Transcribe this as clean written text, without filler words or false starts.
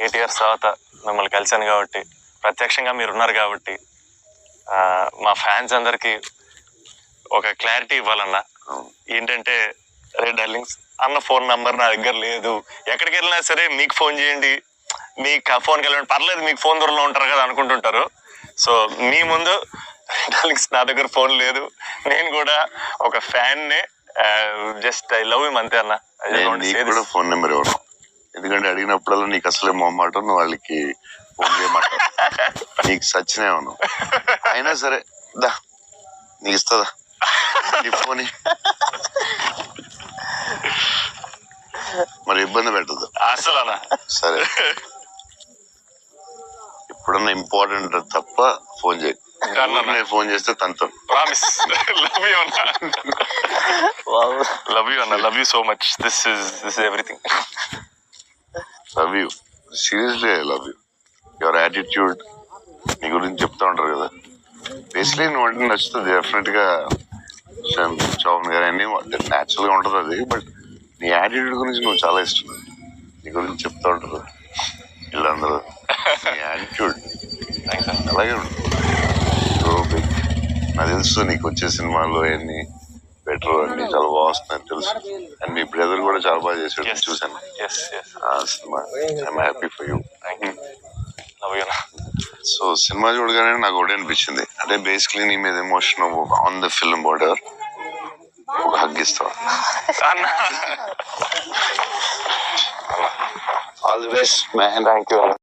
8 years తర్వాత మిమ్మల్ని కలిశాను కాబట్టి, ప్రత్యక్షంగా మీరు ఉన్నారు కాబట్టి మా ఫ్యాన్స్ అందరికి ఒక క్లారిటీ ఇవ్వాలన్నా. ఏంటంటే, అరే డార్లింగ్స్, అన్న ఫోన్ నంబర్ నా దగ్గర లేదు, ఎక్కడికి వెళ్ళినా సరే మీకు ఫోన్ చేయండి, మీకు ఫోన్కి వెళ్ళండి, పర్లేదు మీకు ఫోన్ దూరంలో ఉంటారు కదా అనుకుంటుంటారు. సో మీ ముందు డార్లింగ్స్, నా దగ్గర ఫోన్ లేదు, నేను కూడా ఒక ఫ్యాన్నే, జస్ట్ ఐ లవ్ హిమ్ అంతే అన్న. ఫోన్ నెంబర్ ఇవ్వను, ఎందుకంటే అడిగినప్పుడల్లా నీకు అసలే మొహమాట, నువ్వు వాళ్ళకి ఫోన్ చేయమాట, నీకు సచ్చినే ఉన్నావు. అయినా సరే దా, నీకు ఇస్తుందా నీ ఫోన్, మరి ఇబ్బంది పెట్టదు అసలు అన్న. సరే, ఎప్పుడన్నా ఇంపార్టెంట్ తప్ప ఫోన్ చేయి. నేను ఫోన్ చేస్తే తనతో ప్రామిస్. లవ్ యూ అన్న, లవ్ యూ అన్న, love you so much. This is everything. Love you, seriously I love you. Your attitude, నీ గురించి చెప్తా ఉంటారు కదా, బేసిక్లీ నువ్వు అంటే నచ్చుతుంది డెఫినెట్ గా. చౌన్ గారు అన్ని న్యాచురల్ గా ఉంటుంది అది, బట్ నీ యాటిట్యూడ్ గురించి నువ్వు చాలా ఇష్టం. నీ గురించి చెప్తా ఉంటారు వీళ్ళందరూ, నీ యాటిట్యూడ్ అలాగే ఉంటుంది. నాకు తెలుసు నీకు వచ్చే సినిమాల్లో అన్ని బెటర్ అన్ని చాలా బాగా వస్తున్నాయని తెలుసు. అండ్ మీ బ్రదర్ కూడా చాలా బాగా చేసాడు, చూసాను ఆ cinema. I'm happy for you. So cinema చూడగానే నాకు ఒకటి అనిపించింది, అంటే బేసిక్లీ నీ మీద emotion on the film border ఒక హగ్ ఇస్తావా? All the best man. Thank you.